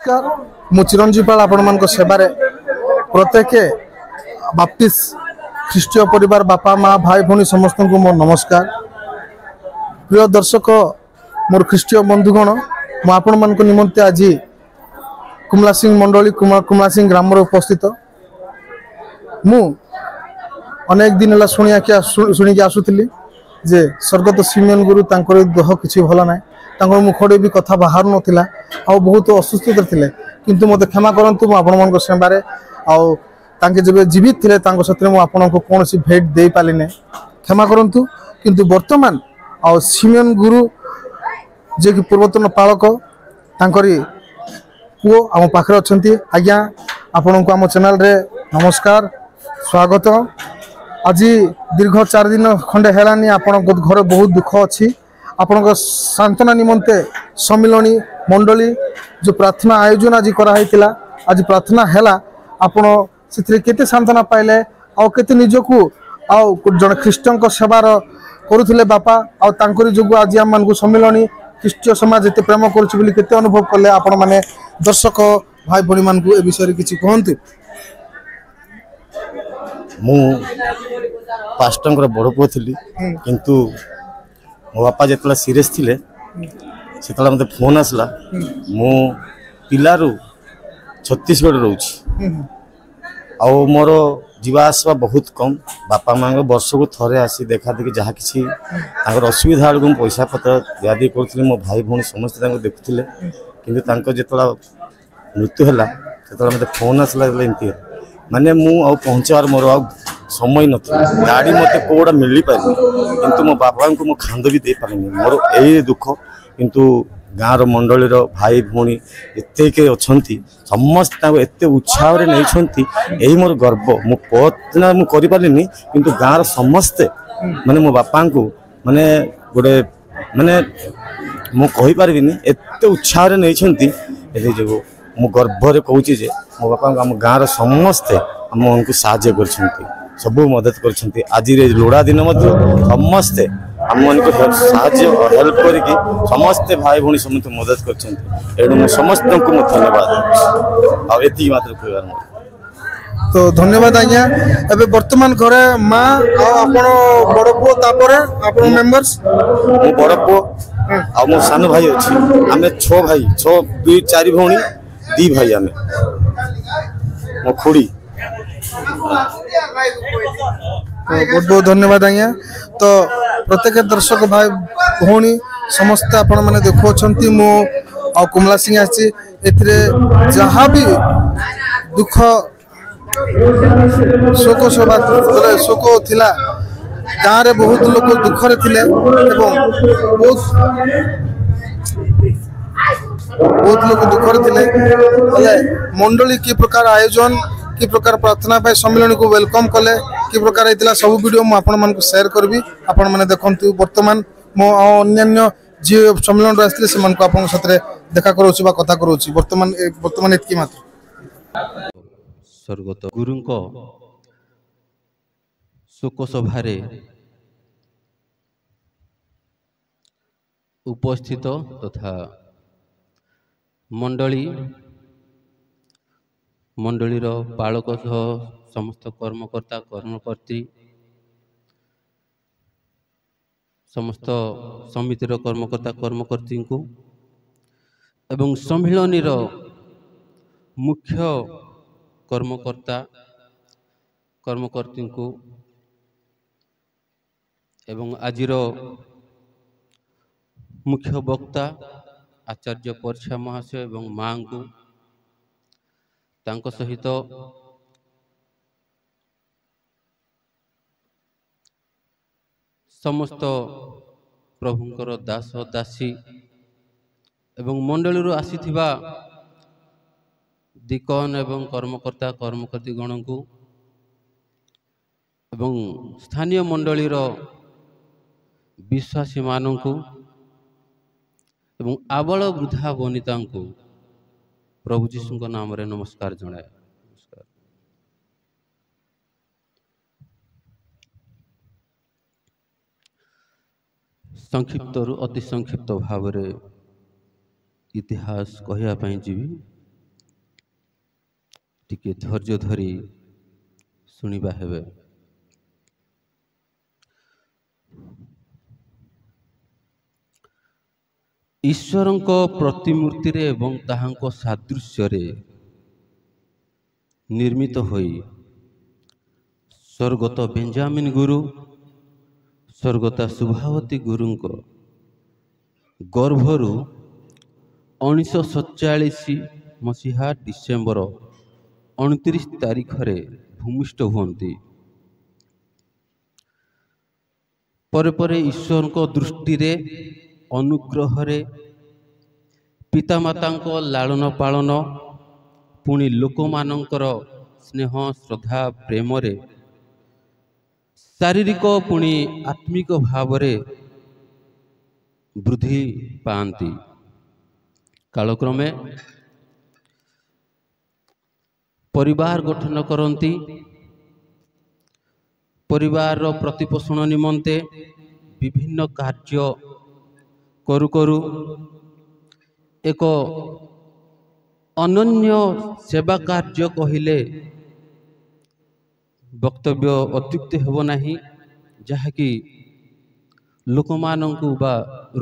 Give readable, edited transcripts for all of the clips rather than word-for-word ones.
नमस्कार मु चिरंजीव पाल आपण मान सेवारे प्रत्येक बाप्टिस्ट ख्रीष्टीय परिवार बापा माँ भाई भौणी समस्त को मोर नमस्कार। प्रिय दर्शक मोर ख्रीष्टीय बंधुगण मुझे मान निमंते आज कुमला सिंह मंडली कुमला सिंह ग्राम उपस्थित मु अनेक दिन है शुणिकी आसुली जे स्वर्गत सिमियन गुरु देह किसी भल ना मुखड़े भी कथा बाहर नाला आ बहुत असुस्थ थे किंतु मत क्षमा करंतु आपण सेवारे आगे जब जीवित थे आपन को कौन सी भेट दे पाली ना क्षमा करंतु किंतु वर्तमान आ सिमियन गुरु जे कि पूर्वतन पालक तांकरी पुओ आम पाखे अच्छा आज्ञा आपण को आम चैनल रे नमस्कार स्वागत। आज दीर्घ 4 दिन खंडे हेलानी आपण घर बहुत दुख अच्छी आपण सांत्वना निमंते सम्मिलनी मंडली जो प्रार्थना आयोजन आज कराइला आज प्रार्थना हैला आपण से केते सांत्वना पाइले आ केते निजकू आ जन ख्रीष्टन सेवार करुले बापा आंकरी जो आज आम मान सम्मिलनी ख्रीष्टीय समाज एत प्रेम करते अनुभव कले आपण माने दर्शक भाई भणी मान ए विषय किसी कहतु। मु पास्टर बड़ पुओ थी किंतु मो बापा जिते सीरीयस थिले से मत फोन आसला मु पिलारू छत्तीसगढ़ रोची आउ मोर जीवा आसवा बहुत कम बापा माँ वर्ष को थरे आसी देखा देखी जहाँ कि असुविधा आड़ पैसा पत्र दियादी करुँगी मो भाई भौणी समस्त देखुले कि जो मृत्यु है से मत फोन आसला एमती माने मु पहुँचार मोर समय न गाड़ी मत कौड़ा मिल पारे किंतु मो बापा को मो खांद भी दे पारे मोर यही दुख किंतु गाँव मंडली भाई भौणी एत अच्छा समस्त एत उत्साह नहीं यही मोर गर्व मो पतना मुझे पारे किंतु गाँव समस्ते माने मो बापा को माने गोटे माने मुझे पारि एत उत्साह नहीं जो मु गर्भरे कहूँ मो बापा आम गाँव समस्ते आम उनको साहाଯ୍य कर सबू मदद कर आज लोड़ा दिन समस्ते आम मन को हेल्प करके समस्ते भाई भौणी समस्त मदद कर समस्त को धन्यवाद आती मात्र कहवार तो धन्यवाद आज्ञा। एबे वर्तमान घरे माँ आपण बड़ पुओ तापर आपण मेंबर्स मो बड़ पुओ आ मो सान भाई अच्छी आम 6 भाई 4 भौणी 2 भाई आम मो खुड़ी बहुत बहुत धन्यवाद आज्ञा। तो प्रत्येक दर्शक भाई भौणी समस्त आपण मैंने देखुं मु आ कुमला सिंह आसी जहाँ भी दुख शोक सभा शोक थिला गाँव रे बहुत लोग दुखरे थिले बहुत लोग दुखरे थिले मंडली की प्रकार आयोजन कि प्रकार प्रार्थना पाई सम्मेलन को वेलकम कले कि प्रकार होता सब वीडियो मुझे आपण मान शेयर करबी आपण मैंने देखु वर्तमान मो अन्य जी सम्मेलन आसते से आपन साथे देखा करोछि बा कथा करोछि वर्तमान एतकी मात्र स्वर्गत गुरु शोक सभारे उपस्थित तथा मंडलीर पालक सह समस्त कर्मकर्ता कर्मकर्त्री समस्त समितिर कर्मकर्ता कर्मकर्ती को एवं सम्मिलनीर मुख्य कर्मकर्ता कर्मकर्ती को एवं आजिर मुख्य वक्ता आचार्य परछा महाशय एवं माँ को तांको सहित समस्त प्रभुंकर दास दासी एवं मंडली आसीथिबा दिकन एवं कर्मकर्ता कर्मकर्ती गण को एवं स्थानीय मंडलीर विश्वासी मानू एवं आबल वृद्धा वनिता को प्रभु जीशु नाम रे नमस्कार जनाए। नमस्कार। संक्षिप्त अति संक्षिप्त भाव इतिहास कहवाई जीवी ଟିକେ ଧୈର୍ଯ୍ୟ ଧରି ଶୁଣିବା ହେବେ। ଈଶ୍ୱରଙ୍କ ପ୍ରତିମୂର୍ତ୍ତିରେ ଏବଂ ତାହାଙ୍କ ସାଦୃଶ୍ୟରେ ନିର୍ମିତ ହୋଇ ସ୍ୱର୍ଗତ ବେଞ୍ଜାମିନ ଗୁରୁ, ସ୍ୱର୍ଗତା ଶୁଭାବତୀ ଗୁରୁଙ୍କ ଗର୍ଭରୁ 1947 ମସିହା ଡିସେମ୍ବର 29 ତାରିଖରେ ଭୂମିଷ୍ଠ ହୁଅନ୍ତି। ପରେ ପରେ ଈଶ୍ୱରଙ୍କ ଦୃଷ୍ଟିରେ ଅନୁଗ୍ରହରେ ପିତାମାତାଙ୍କ ଲାଳନ ପାଳନ, ପୁଣି ଲୋକମାନଙ୍କର ସ୍ନେହ ଶ୍ରଦ୍ଧା ପ୍ରେମରେ ଶାରୀରିକ ପୁଣି ଆତ୍ମିକ ଭାବରେ ବୃଦ୍ଧି ପାଆନ୍ତି। କାଳକ୍ରମେ ପରିବାର ଗଠନ କରନ୍ତି। ପରିବାରର ପ୍ରତିପୋଷଣ ନିମନ୍ତେ ବିଭିନ୍ନ କାର୍ଯ୍ୟ କରୁ କରୁ ଏକ ଅନନ୍ୟ ସେବା କାର୍ଯ୍ୟ କହିଲେ ବକ୍ତବ୍ୟ ଅତ୍ୟୁକ୍ତି ହେବ ନାହିଁ, ଯାହାକି ଲୋକମାନଙ୍କୁ ବା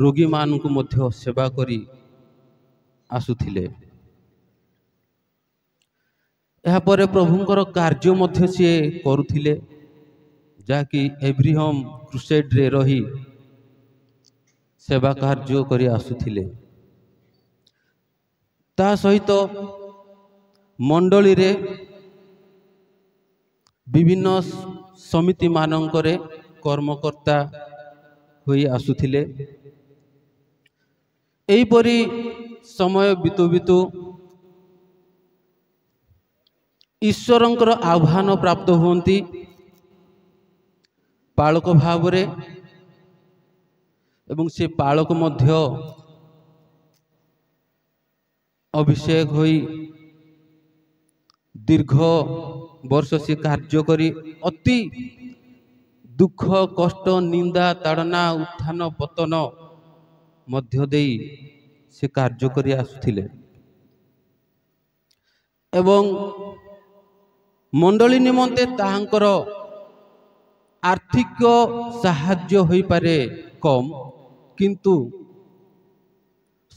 ରୋଗୀମାନଙ୍କୁ ମଧ୍ୟ ସେବା କରି ଆସୁଥିଲେ। ଏହାପରେ ପ୍ରଭୁଙ୍କର କାର୍ଯ୍ୟ ମଧ୍ୟ ସିଏ କରୁଥିଲେ, ଯାହାକି ଏଭ୍ରିହମ୍ କ୍ରୁସେଡରେ ରହି ସେବା କାର୍ଯ୍ୟ କରି ଆସୁଥିଲେ। ତା ସହିତ ମଣ୍ଡଳୀରେ ବିଭିନ୍ନ ସମିତି ମାନଙ୍କରେ କର୍ମକର୍ତ୍ତା ହୋଇ ଆସୁଥିଲେ। ଏହିପରି ସମୟ ବିତୁ ବିତୁ ଈଶ୍ୱରଙ୍କର ଆହ୍ୱାନ ପ୍ରାପ୍ତ ହୁଅନ୍ତି ପାଳକ ଭାବରେ, ଏବଂ ସେ ପାଳକ ମଧ୍ୟ ଅଭିଷେକ ହୋଇ ଦୀର୍ଘ ବର୍ଷ ସେ କାର୍ଯ୍ୟ କରି ଅତି ଦୁଃଖ କଷ୍ଟ ନିନ୍ଦା ତାଡ଼ନା ଉତ୍ଥାନ ପତନ ମଧ୍ୟ ଦେଇ ସେ କାର୍ଯ୍ୟ କରି ଆସୁଥିଲେ। ଏବଂ ମଣ୍ଡଳୀ ନିମନ୍ତେ ତାହାଙ୍କର ଆର୍ଥିକ ସାହାଯ୍ୟ ହୋଇପାରେ କମ୍, କିନ୍ତୁ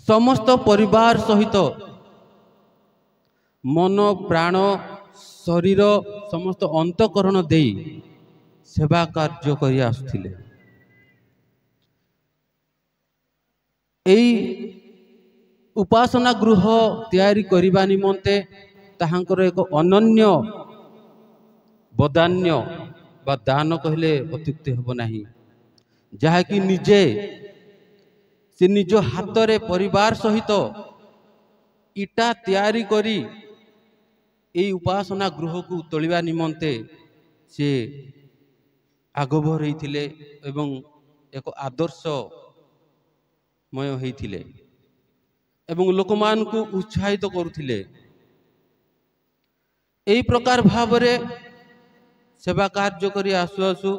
ସମସ୍ତ ପରିବାର ସହିତ ମନ ପ୍ରାଣ ଶରୀର ସମସ୍ତ ଅନ୍ତଃକରଣ ଦେଇ ସେବା କାର୍ଯ୍ୟ କରି ଆସୁଥିଲେ। ଏହି ଉପାସନା ଗୃହ ତିଆରି କରିବା ନିମନ୍ତେ ତାହାଙ୍କର ଏକ ଅନନ୍ୟ ବଦାନ୍ୟ ବା ଦାନ କହିଲେ ଅତ୍ୟୁକ୍ତି ହେବ ନାହିଁ, ଯାହାକି ସେ ନିଜ ହାତରେ ପରିବାର ସହିତ ଇଟା ତିଆରି କରି ଏହି ଉପାସନା ଗୃହକୁ ତୋଳିବା ନିମନ୍ତେ ସେ ଆଗଭର ହୋଇଥିଲେ ଏବଂ ଏକ ଆଦର୍ଶମୟ ହୋଇଥିଲେ ଏବଂ ଲୋକମାନଙ୍କୁ ଉତ୍ସାହିତ କରୁଥିଲେ। ଏହି ପ୍ରକାର ଭାବରେ ସେବା କାର୍ଯ୍ୟ କରି ଆସୁ ଆସୁ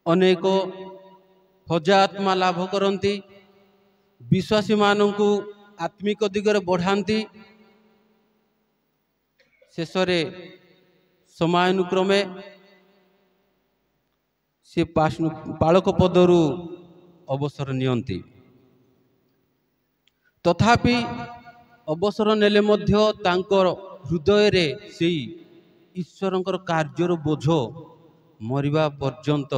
ଅନେକ ହଜାର ଆତ୍ମା ଲାଭ କରନ୍ତି, ବିଶ୍ୱାସୀମାନଙ୍କୁ ଆତ୍ମିକ ଦିଗରେ ବଢ଼ାନ୍ତି। ଶେଷରେ ସମୟାନୁକ୍ରମେ ସେ ପାଳକ ପଦରୁ ଅବସର ନିଅନ୍ତି। ତଥାପି ଅବସର ନେଲେ ମଧ୍ୟ ତାଙ୍କର ହୃଦୟରେ ସେଇ ଈଶ୍ୱରଙ୍କର କାର୍ଯ୍ୟର ବୋଝ ମରିବା ପର୍ଯ୍ୟନ୍ତ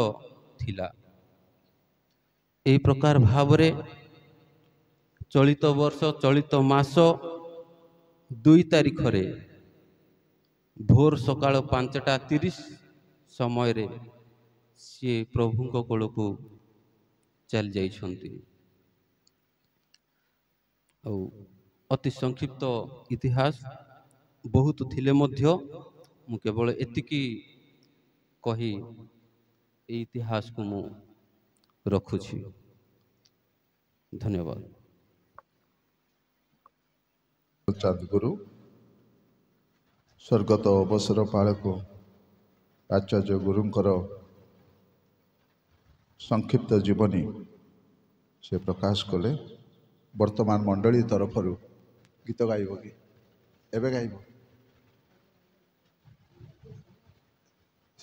ଥିଲା। ଏହି ପ୍ରକାର ଭାବରେ ଚଳିତ ବର୍ଷ ଚଳିତ ମାସ 2 ତାରିଖରେ ଭୋର ସକାଳ 5ଟା 30 ସମୟରେ ସିଏ ପ୍ରଭୁଙ୍କ କୋଳକୁ ଚାଲି ଯାଇଛନ୍ତି। ଆଉ ଅତି ସଂକ୍ଷିପ୍ତ ଇତିହାସ ବହୁତ ଥିଲେ ମଧ୍ୟ ମୁଁ କେବଳ ଏତିକି କହି ଏହି ଇତିହାସକୁ ମୁଁ ରଖୁଛି। ଧନ୍ୟବାଦ। ଚାନ୍ଦଗୁରୁ ସ୍ୱର୍ଗତ ଅବସର ପାଳକ ଆଚାର୍ଯ୍ୟ ଗୁରୁଙ୍କର ସଂକ୍ଷିପ୍ତ ଜୀବନୀ ସେ ପ୍ରକାଶ କଲେ। ବର୍ତ୍ତମାନ ମଣ୍ଡଳୀ ତରଫରୁ ଗୀତ ଗାଇବ କି? ଏବେ ଗାଇବ?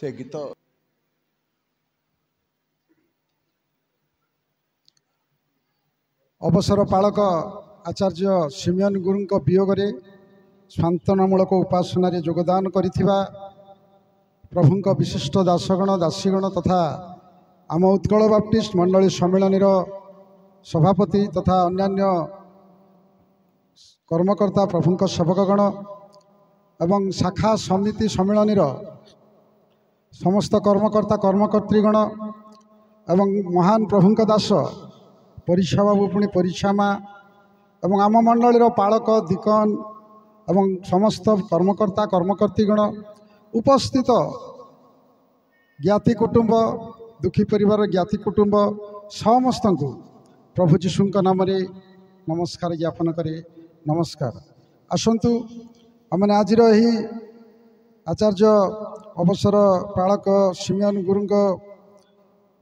से गीत अवसर पालक आचार्य सिमियन गुरुंक वियोगरे सांत्वनामूलक उपासना योगदान करिथिबा प्रभुंक विशिष्ट दासगण दासीगण तथा आम उत्कल बाप्टिस्ट मंडली सम्मेलन सभापति तथा अन्यान्य कर्मकर्ता प्रभुंक सेवकगण एवं शाखा समिति सम्मेलन समस्त कर्मकर्ता कर्मकर्तृगण एवं महान प्रभुंक दास परीक्षा बाबू पुणी परीक्षा माँ एवं आम मंडलीर पालक दिकन एवं समस्त कर्मकर्ता कर्मकर्तीगण उपस्थित ज्ञाति कुटुंब दुखी परिवार ज्ञाति कुटुंब समस्त को प्रभु जीशु नाम नमस्कार ज्ञापन करे नमस्कार। आसतु आमने आज आचार्य अवसर पालक सिमियन गुरुंग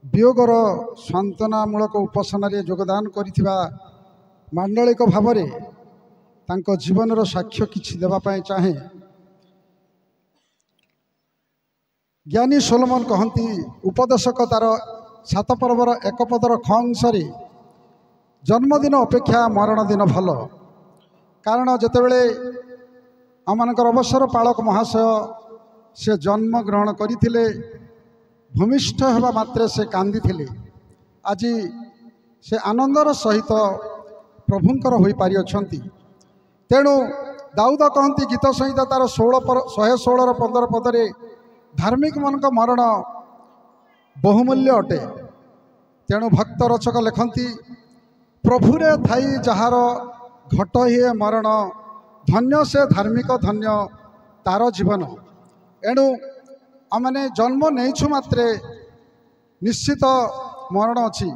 वियोगर सांत्वनामूलक उपासना योगदान करिथिबा मांडलिक भाव तांको जीवनर साक्ष्य किछि देबा पई चाहे। ज्ञानी सोलोमन कहती उपदेशक तार 7 पर्वर 1 पदर ख अंशरे जन्मदिन अपेक्षा मरण दिन भल कारण जेतेबेले आमनकर अवसर पालक महाशय से जन्म ग्रहण करथिले भूमिष्ठ हेबा मात्रे से कांदी थिले आज से आनंदर सहित प्रभुंकर होई पारि अछंती। तेणु दाऊद कहती गीत संहिता तार 116 15 पदरे धार्मिक मान मरण बहुमूल्य अटे। तेणु भक्त रचक लिखती प्रभुरे थाई जार घट हिए मरण धन्य से धार्मिक धन्य तार जीवन। एणु आमने जन्म नहीं मात्रे निश्चित मरण अच्छी।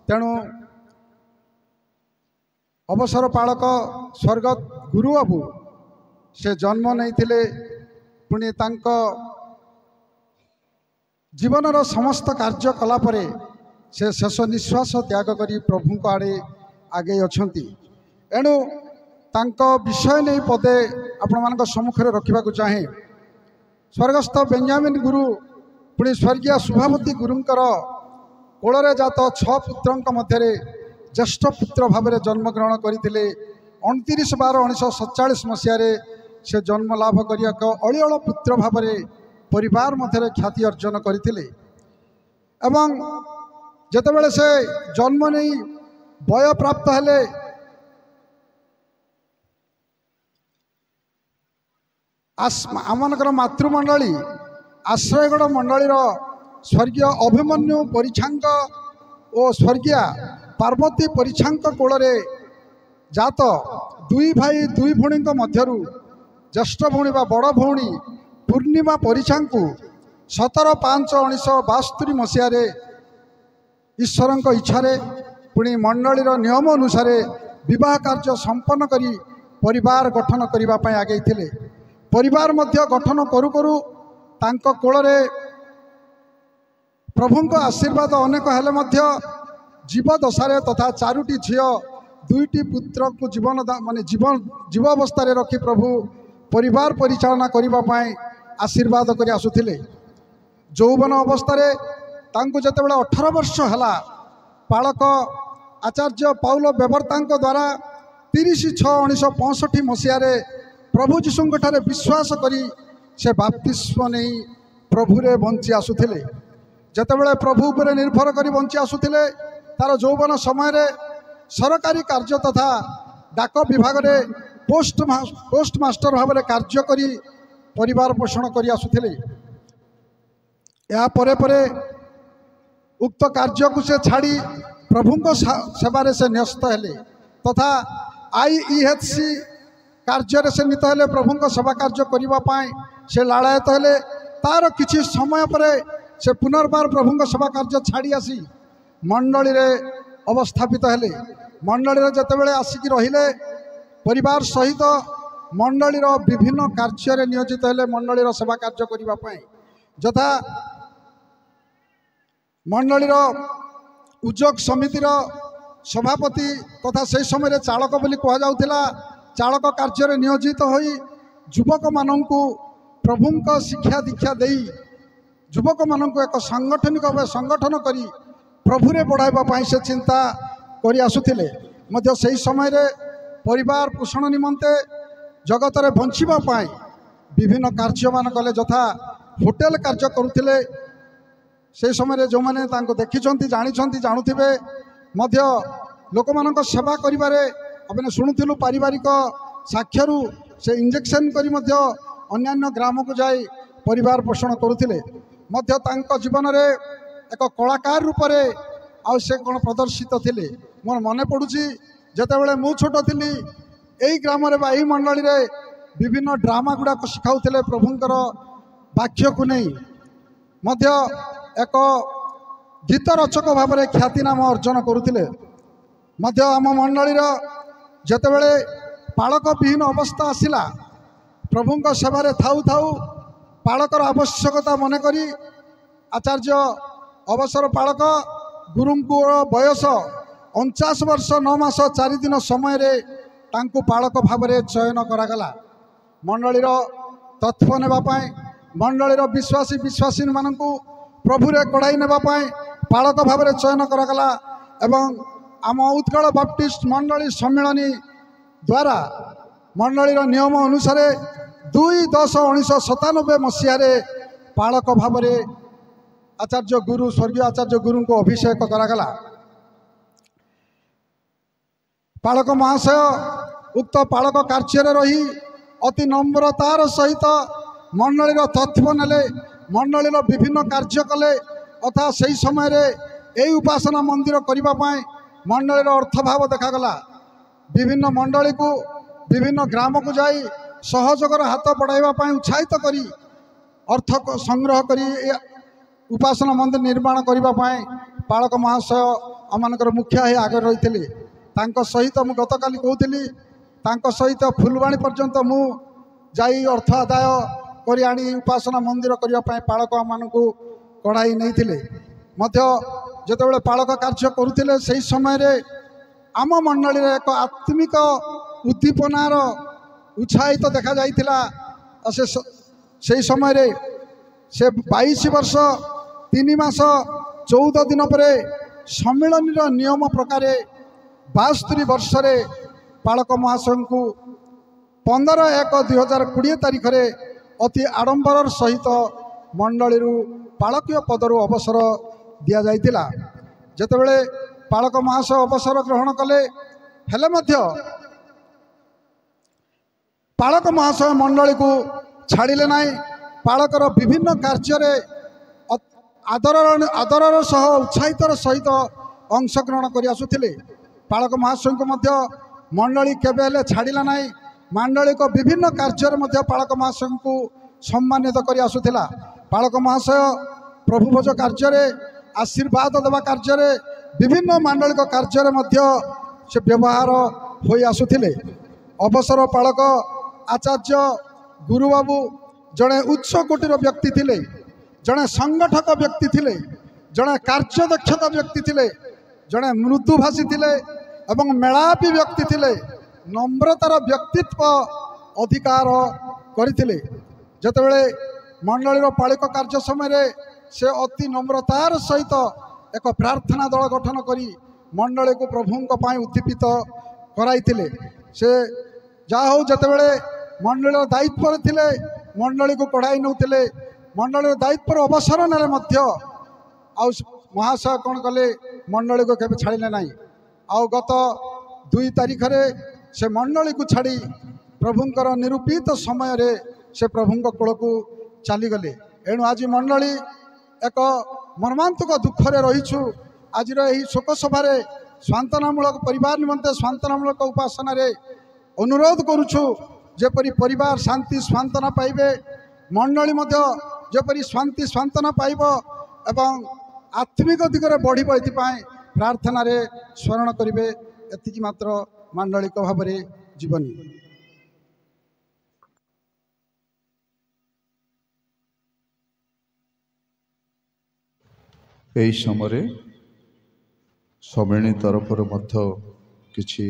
तेणु अवसर पालक स्वर्गत गुरु बाबू से जन्म नहीं थिले पुणी तांको जीवनर समस्त कार्य कला परे से शेष निश्वास त्याग करी प्रभु को आड़े आगे अछंती। एणु तांको विषय नहीं पदे आपण मानक सम्मुख रे रखिबा को चाहे। स्वर्गस्थ बेंजामिन गुरु पुणी स्वर्गीय शुभावती गुरुंकर कोଳରେ जात 6 पुत्रंक मध्य ज्येष्ठ पुत्र भाव में जन्मग्रहण करते 29/12/1947 मसीह से जन्म लाभ कर अलियल पुत्र भाव में परिवार मध्य ख्याति अर्जन करते। एवं जेतेबेले से जन्म नहीं वय प्राप्त हेले आमनकर मातृमंडली आश्रयगढ़ मंडलीर स्वर्गीय अभिमन्यु परिछांक और स्वर्गीय पार्वती परिछांक कोଳରେ जात 2 भाई 2 भौणी मध्यरु ज्येष्ठ भौणी बा बड़ भौणी पूर्णिमा परिछांकु 17/5/1972 मसीह ईश्वर इच्छा पुणी मंडलीर नियम अनुसार विवाह कार्य संपन्न करी परिवार गठन करने आगे थे। परिवार मध्य गठन करू करू तांको कोଳରେ प्रभुंक आशीर्वाद अनेक हेले मध्य जीव दशारे तथा 4टी झील 2टी पुत्र को जीवन माने जीव अवस्था रखी प्रभु परिवार परिचालना करने आशीर्वाद कर आसुथिले। यौवन अवस्था जितेबाला 18 वर्ष है पालक आचार्य पाउल बेबर्ता द्वारा 30/6/1965 मसीह प्रभु जीशु विश्वास करी से बाप्तिस्म नहीं प्रभुरे बंची आसुथिले। जेतेबेले प्रभु उपरे निर्भर करी बंची आसुथिले तार यौवन समय सरकारी कार्य तथा डाक विभाग में पोस्ट मास्टर भाव में कार्य करी परिवार पोषण कर आसुथिले। या परे परे उक्त कार्य को से छाड़ी प्रभुंक सेवारे से न्यस्त हेले तथा IEHC कार्य से नित हेले प्रभुंक सेवा कार्य करने से लालायत हेले। तार किछि समय पर से पुनर्बार प्रभुंक सेवा कार्य छाड़ी आसी मंडली रे अवस्थापित हेले। मंडली रे जेतेबेले आसिकी रहिले परिवार सहित मंडलीर विभिन्न कार्य नियोजित हेले मंडलीर सेवा कार्य करने यथा मंडलीर उद्योग समितिर सभापति तथा से समय चालक बोली कहुला चालक कार्य नियोजित होई युवक मानू प्रभुंक शिक्षा दीक्षा दे युवक मानक एक सांगठनिक भाव संगठन करी प्रभुरे बढ़ावा से चिंता कर आसुले से समय परिवार पोषण निमंते जगत में बंचाई विभिन्न कार्य मान कले यथा होटेल कार्य करुले से समय जो मैंने देखी जानी जानुवे लोक मान सेवा कर शुणुलु पारिवारिक साक्षर से इंजेक्शन करी अन्यान्य ग्राम को जाई परिवार पोषण करुले जीवन में एक कलाकार रूप से कौन प्रदर्शित थे मोर मन पड़ुची जितेबाला मु छोट थी यही ग्राम यही मंडली रे विभिन्न ड्रामा गुड़ाक शिखाऊले प्रभुंकर वाक्य को नहीं एक गीत रचक भाव में ख्यातिनाम अर्जन करुले आम मंडली जितेबाला पालक विहीन अवस्था आसला प्रभुंक सेवारे थाऊ थाऊ पालकर आवश्यकता मन करी आचार्य अवसर पालक गुरु बयस 49 वर्ष 9 मास 4 दिन समय तांकु पालक भाव में चयन करागला मंडलीर तत्व नेबापाई मंडलीर विश्वासी विश्वासी मानू प्रभुरे कड़ाई नेबापाई पालक भाव में चयन करागला एवं आम उत्कल बाप्टिस्ट मंडली सम्मेलनी द्वारा मंडलीर नियम अनुसार 2/10/1997 मसीह पालक भाव में आचार्य गुरु स्वर्गीय आचार्य गुरु को अभिषेक करागला पालक महाशय उक्त पालक कार्य रही अति नम्रतार सहित मंडलीर तत्व नेले मंडलीर विभिन्न कार्य कले अथा से समय यही उपासना मंदिर करने मंडलीर अर्थभाव देखागला विभिन्न मंडली को विभिन्न ग्राम को जाई सहयोगर हाथ बढ़ाइबा उत्साहित करी अर्थ संग्रह करी उपासना मंदिर निर्माण करने पालक महाशय आमर मुखिया ही आगे रही सहित मु गत काली कहूली सहित फुलवाणी पर्यंत मु जाई अर्थ आदाय कर आनी उपासना मंदिर करने पालक मानू कढ़ाई नहीं जितेबाला पालक कार्य करुले से समय आम मंडली एक आत्मिक उद्दीपनार उत्साहित देखा जाइतिला से समय से 22 वर्ष 3 मास 14 दिन पर सम्मेलन नियम प्रकार 72 वर्ष पालक महाशय को 15/1/2020 तारीख में अति आडंबर सहित मंडली पालकीय पदर अवसर दि जाइतिला जेतेबेले पालक महाशय अवसर ग्रहण कले हेले मध्य पालक महाशय मंडली को छाड़िले नहीं पालकर विभिन्न कार्य आदर सह उत्साहितर सहित अंशग्रहण कर आसुले पालक महाशय को मध्य मंडली केबे छाड़िला नहीं मंडली को विभिन्न कार्य पालक महाशय को सम्मानित कर आसुला पालक महाशय प्रभुभोज कार्य आशीर्वाद देवा कार्य विभिन्न मांडलिक कार्य से व्यवहार हो आसुले अवसर पालक आचार्य गुरुबाबू जड़े उच्च कोटीर व्यक्ति थिले जड़े संगठक व्यक्ति थिले जड़े कार्यदक्षता व्यक्ति थिले जड़े मृदुभाषी थिले एवं मेलापी व्यक्ति थिले नम्रतार व्यक्तित्व अधिकार करथिले जेतेबेले मंडलीर पालिक कार्य समय से अति नम्रतार सहित एक प्रार्थना दल गठन करी मंडली को प्रभुंक पाई उद्दीपित कराइथिले से जा हो जेतेबेले मंडलीर दायित्व थिले मंडली को कढ़ाई नौथिले मंडलीर दायित्व अवसर नेले मध्य आउ महाशय कौन कले मंडली को केबे छाड़िले नहीं आउ गत 2 तारीख रे से मंडली को छाड़ी प्रभुंकर निरूपित समय रे से प्रभुंक कोल को चलीगले एणु आज मंडली एक मर्मांतक दुखरे रहीछु आज शोक सभा सांत्वनामूलक परिवार निमंते सांत्वनामूलक उपासना रे अनुरोध करुछु जेपरी परिवार शांति सांत्वना पाइबे मंडली जेपरी शांति सांत्वना पाइब एवं आत्मिक दिगरे बढ़िब एथिपाई प्रार्थना रे स्मरण करिवे एतिकी मात्र मंडलिक भाव में जीवनी यही समय सम्मेलनी तरफ किछि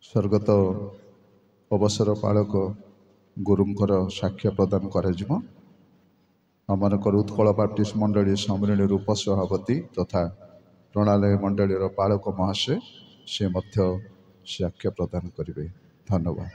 स्वर्गत अवसर पालक गुरुंकर साक्ष्य प्रदान कर आमर उत्कल बाप्टिस्ट मंडली सम्मिलन उपसभापति तथा प्रणालय मंडलीर पालक महाशय से मध्य साक्ष्य प्रदान करेंगे। धन्यवाद।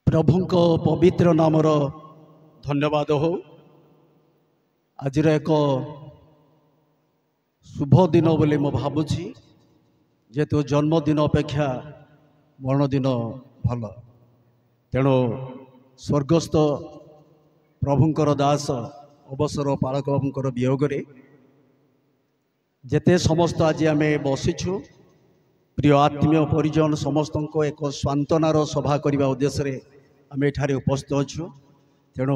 प्रभुंक पवित्र नामर धन्यवाद हो। आज एक शुभ दिन बोली मो भावुची, जेहेतु जन्मदिन अपेक्षा मरणदिन भल। तेणु स्वर्गस्थ प्रभुंकर दास अवसर पालक बाबूंकर वियोगरे जेते समस्त आज आम बसीचु, प्रिय आत्मीय परिजन समस्त को एक सांत्वनार सभा करने उद्देश्य आम एठारे उपस्थित अच्छु। तेणु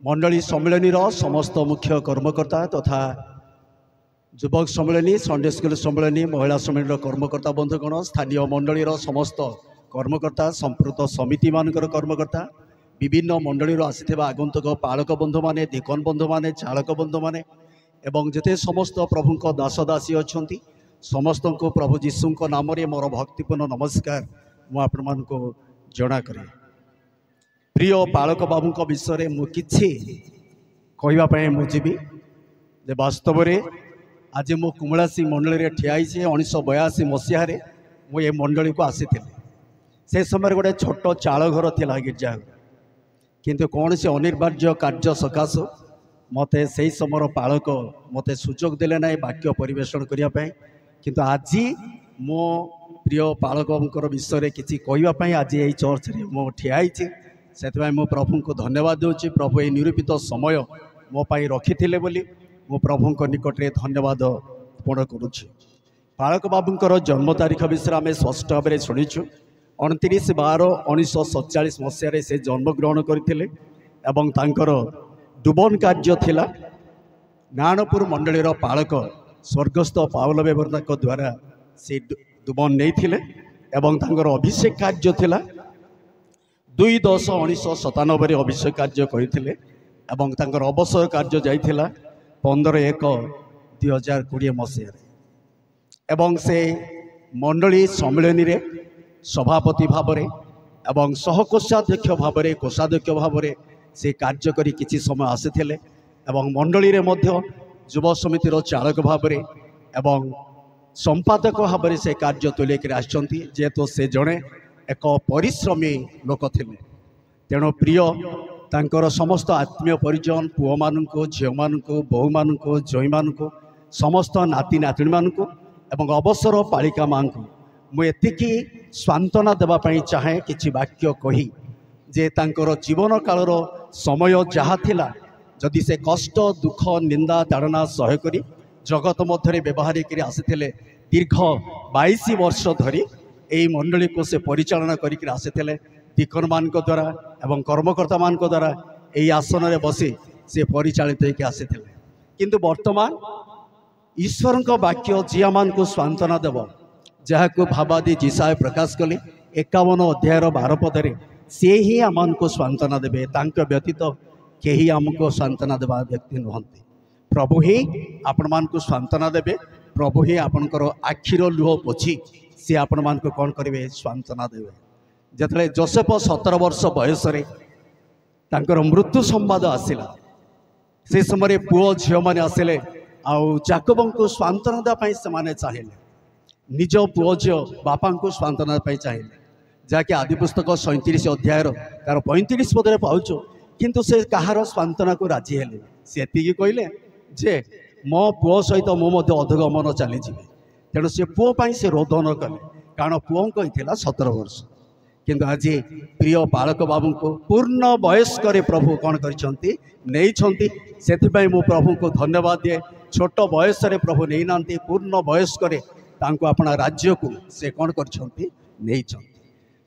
मंडली सम्मिलनीर समस्त मुख्य कर्मकर्ता तथा युवक सम्मिलनी, संडे स्कूल सम्मिलनी, महिला सम्मिलनी कर्मकर्ता बंधुगण, स्थानीय मंडलीर समस्त कर्मकर्ता, संपृक्त समिति मानकर कर्मकर्ता, विभिन्न मंडली आसीथिबा आगंतुक पालक बंधु माने, दीकन बंधु माने, चालक बंधु माने एवं जेते समस्त प्रभुंक दास दासी अछंती समस्त को प्रभु जीशु नाम रे मोर भक्तिपूर्ण नमस्कार मु आपण मान को जना करे। प्रिय पालक बाबूंक विषय मु किछि कहबा पय मु जीवी जे वास्तव रे आज मो कुमलासी मंडली रे ठियाई छे 1982 मसीहा रे मु ए मंडली को आसीथिले। से समय गोटे छोट चाल घर थिला गिरजा, किंतु कौन से अनिवार्य कार्य सकाश मते से समय पालक मते सुजोग देले ना वाक्य परिवेषण करिया पय। किंतु आज मो प्रिय पालक बाबूंकर विषय किसी कहवाई आज यही चर्च रे मो ठियाई से मो प्रभु को धन्यवाद दूची। प्रभु ये निरूपित समय मो पाई रखी बोली मो प्रभु निकट में धन्यवाद अर्पण करुच्ची। पालक बाबूंकर जन्म तारीख विषय आम स्पष्ट भाव में शुणीचु। 29/12/1947 मसीह से जन्म ग्रहण करते एवं तांकर डुबन कार्य थिला। नाणपुर मंडलीर पालक स्वर्गस्थ पावल बेवरना द्वारा से डुबन नहीं एवं तांकर अभिषेक कार्य थिला 2/10/1997 अभिषेक कार्य करते एवं तांकर अवसर कार्य जाइथिला 15/1/2020 मसीह एवं से मंडली सम्मिलनी रे सभापति भाव में एवं सहकोषाध्यक्ष भाव में कोषाध्यक्ष भाव में से कार्य करी किछि समय आसीथिले एवं मंडली रे मध्य युव समितिर चालक भाव में एवं संपादक भाव में से कार्य तुलेक आसचंती। जेहेतु से जड़े एक परिश्रमी लोक थिले तेणु प्रिय तांकर समस्त आत्मीय परिजन पुओ मानू झील मानू बोहू मानू जई मानू समस्त नाती नातिणी मानू एवं अवसर पालिका माँ को मुझे सांत्वना देवाई चाहे किछि वाक्य कही जे तांकर जीवन कालर समय जहाँ थिला जदि से कष्ट दुख निंदा ताड़ना सह करी जगत मध्य व्यवहार कर आसीथिले दीर्घ 22 वर्ष धरी यही मंडली को से परिचालना करके आसीथिले दीकन मान द्वारा एवं कर्मकर्ता मान द्वारा यही आसन में बसी से परिचालित होकर आसीथिले। किंतु वर्तमान ईश्वर वाक्य जिया मान को सांत्वना देव जहाँ को भावादी जीसाय प्रकाश कले 51 अध्यायर 12 पदरे से ही आम को सांत्वना देवे व्यतीत कहीं आमको सांत्वना देवा व्यक्ति नुहंती। प्रभु ही आपण मान को सांत्वना देवे। प्रभु ही आपणकर आखिर लुह पोछि सी आपण मान को कौन करेंगे सांत्वना देवे। जिते जोसेफ 17 वर्ष बयस तांकर मृत्यु संवाद आसला से समय पुओ झील मैंने आसिले जाकोब को सांत्वना देवाई से चाहिए निज पुओ झील बापा को सांत्वना चाहिए जहाँकि आदि पुस्तक 37 अध्यायर तार 35 पदे पाचु किंतु से कहार सांत्वना को राजी हेले से कहले जे मो पुओ सहित मो अधगमन चली तेणु से पुओ से रोदन कले कारण पुओ कही 17 वर्ष किंतु आज प्रिय पालक बाबू को पूर्ण वयस्क प्रभु कौन कर मु प्रभु को धन्यवाद दिए। छोट बयस प्रभु नहीं ना पूर्ण वयस्क अपना राज्य को से कौन कर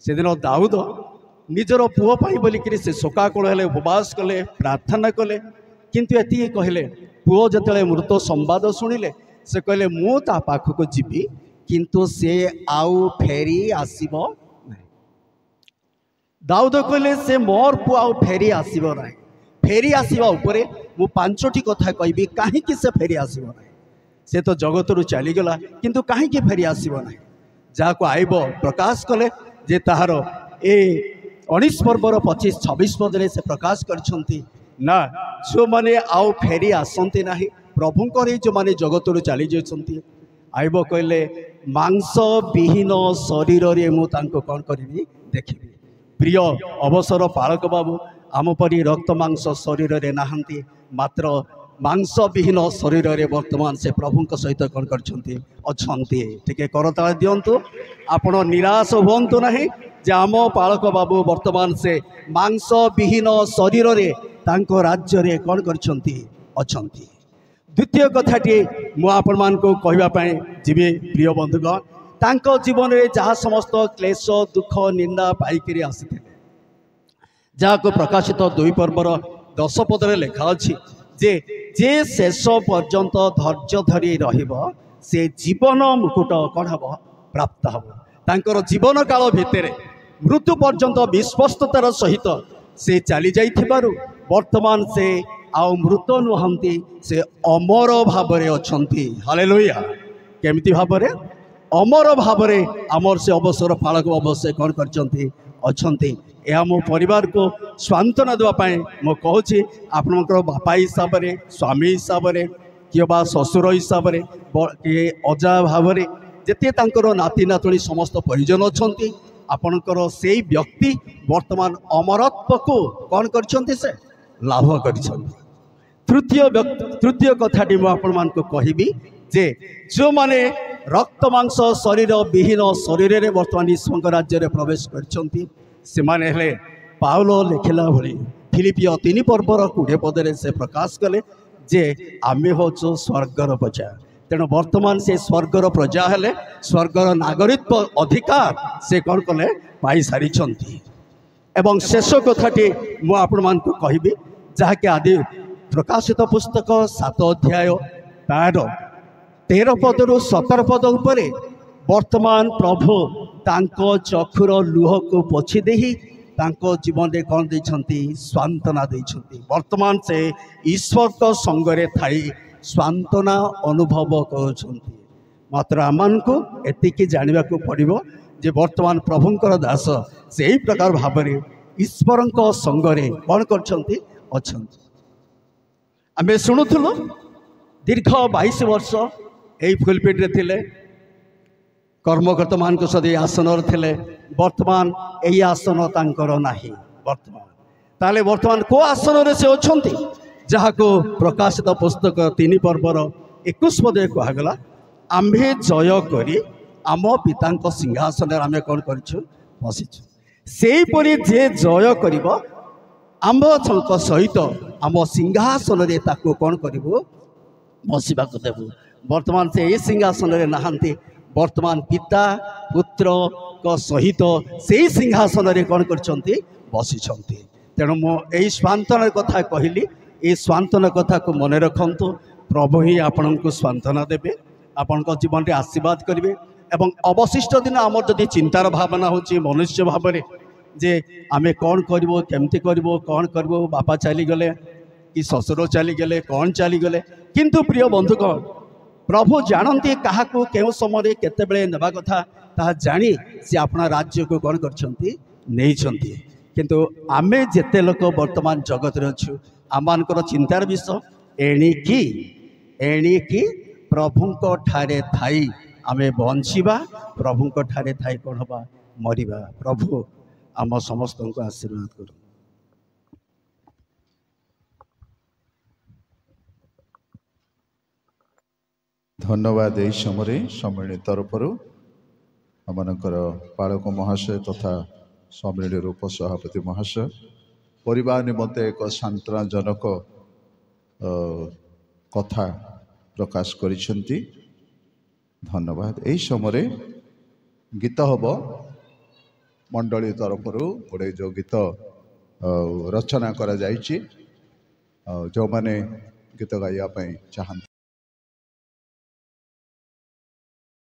से दिन दाऊद निजर पुओ बोलिक से शोकाकुल हेले उपवास कले प्रार्थना कले किंतु एति कहले पुओ जते मृत संवाद शुणिले से कहले मु ता पाखक जीवी किंतु से आउ फेरी आसीबो नहीं। दाऊद कहले से मोर पुओ आउ फेरी आसीबो नहीं फेरी आसीबा उपरे मु 5टी कथा कहबी काहे कि से फेरी आसीबो नहीं से तो जगतरू चलीगला किंतु कहीं फेरी आसब ना जहाँ को आइब प्रकाश कले जे ताहार ए 19 पर्वर 25-26 पदे से प्रकाश करछंती ना जो माने आउ फेरी आसंती ना प्रभुंकर जो माने जगतरू चली जाती आइब कहले मांस विहीन शरीर रे मु तांको कौन करी देखी प्रिय अवसर पालक बाबू आम परी रक्त मांस शरीर रे नाहंती मात्र मांस विहीन शरीर रे वर्तमान से प्रभु सहित कौन करछंती टिके करताल दियंतु आपण निराश हुंतु नहीं जे आम पालक बाबू वर्तमान से मांस विहीन शरीर रे तांको राज्य रे कौन करछंती अछंती। द्वितीय कथाटी मु आपण मान को कहबा पई जिबे प्रिय बंधुगण तांको जीवन रे जहाँ समस्त क्लेश दुख निंदा पाइकरी आसीथिले जहाँ को प्रकाशित 2 पर्वर 10 पदरे लिखा अछि जे जे शेष पर्यंत धैर्य धरी रहिबो से जीवन मुकुट कौन हम प्राप्त हम तांकर जीवन काल भितर मृत्यु पर्यंत विश्वस्ततार सहित से चली जाइथिबारु वर्तमान से आउ मृत नुहंती से अमर भावरे अछंती। हालेलुया केमिति भावरे अमर भावरे आमर से अवसर पालक अवश्य कौन करछंती अछंती। यह मो परिवार को सांत्वना देवाई मु कहूँ आपणकर बापा हिसाब से स्वामी हिसाब से किए बा ससुर हिसाब से किए अजा भाव में जिते नाती नातुणी समस्त परिजन अच्छा आपणकर से व्यक्ति वर्तमान अमरत्व को कौन कर से लाभ कर। तृतीय कथाटी मुझे को कहबी जे जो माने रक्त मांस शरीर विहीन शरीर में वर्तमान ईश्वर राज्य में प्रवेश कर से माने हेले पाउलो लिखिला भली फिलिपियो 3 पर्वर 20 पदरे से प्रकाश कले जे आमे होचो स्वर्गर प्रजा तेणु वर्तमान से स्वर्गर प्रजा हेले स्वर्गर नागरिकत्व अधिकार से कौन कले पाई सारी छंती। एवं शेष कथाटी मु आपण मान को कहबी जहाँकि आदि प्रकाशित पुस्तक 7 अध्याय तार 13 पदरु 17 पद उपरे वर्तमान प्रभु तांको चक्षुर लुह को पोछि देही तांको जीवन में कौन देछंती सांत्वना देछंती वर्तमान से ईश्वर को संगरे थाई सांत्वना अनुभव करछंती। मात्र आमान को एतिकी जानिबा को पड़िबो जे वर्तमान प्रभुंकर दास से ही प्रकार भाव में ईश्वर संगरे कौन करछंती अछंती। आमे शुणुथुलु दीर्घ 22 वर्ष एई फुलपिट रे थिले कर्मकर्ता मान सदी आसन थे वर्तमान यही आसन तांकर नाही वर्तमान ताले वर्तमान को आसन रे से अछंती जहाँ को प्रकाशित पुस्तक 3 पर्वर 21 पदे कहगला आम्भे जय करी आम पिता सिंहासन आम कौन कर बसीचु सेहीपरि जे जय करिबो आम सहित आम सिंहासन रे ताको कौन करिबो बसवा को देबु। वर्तमान से यही सिंहासन रे नहांती वर्तमान पिता पुत्र को सहित से सिंहासन रे कौन करछंती बसीछंती। तेणु मो स्वांतन कथा कहली ये स्वांतन कथा को मन रखंतु प्रभु ही आपण को स्वांतना देवे आपण जीवन में आशीर्वाद करेंगे। एवं अवशिष्ट दिन आम जदि चिंतार भावना होची मनुष्य भाव में जे आमे कौन करबो केमती करबो कौन करबो बापा चली गले कि ससुर चली गले कौन चली गले किंतु प्रिय बंधुगण प्रभु जानती क्या केउ समय केतेबेले नेबा कथा ता जानी से अपना राज्य को कौन करछंती नेइछंती। किंतु आमे जेते लोक वर्तमान जगत रे अछु आमानकर चिंतार विषय एणिकी प्रभुंको ठारे थाई आमे बंचिबा प्रभुंको ठारे थाई कौन हबा मरिबा। प्रभु आम समस्त को आशीर्वाद करू। धन्यवाद। यही समय सम्मिलन तरफ आमर पालक महाशय तथा सम्मिलन रूप सभापति महाशय परिवार निमंते एक सांत्वनाजनक कथा प्रकाश करिसेंती। धन्यवाद। यही समय गीत हम मंडली तरफ गोटे जो गीत रचना करा जाइछि जो माने गीत गाइया चाहती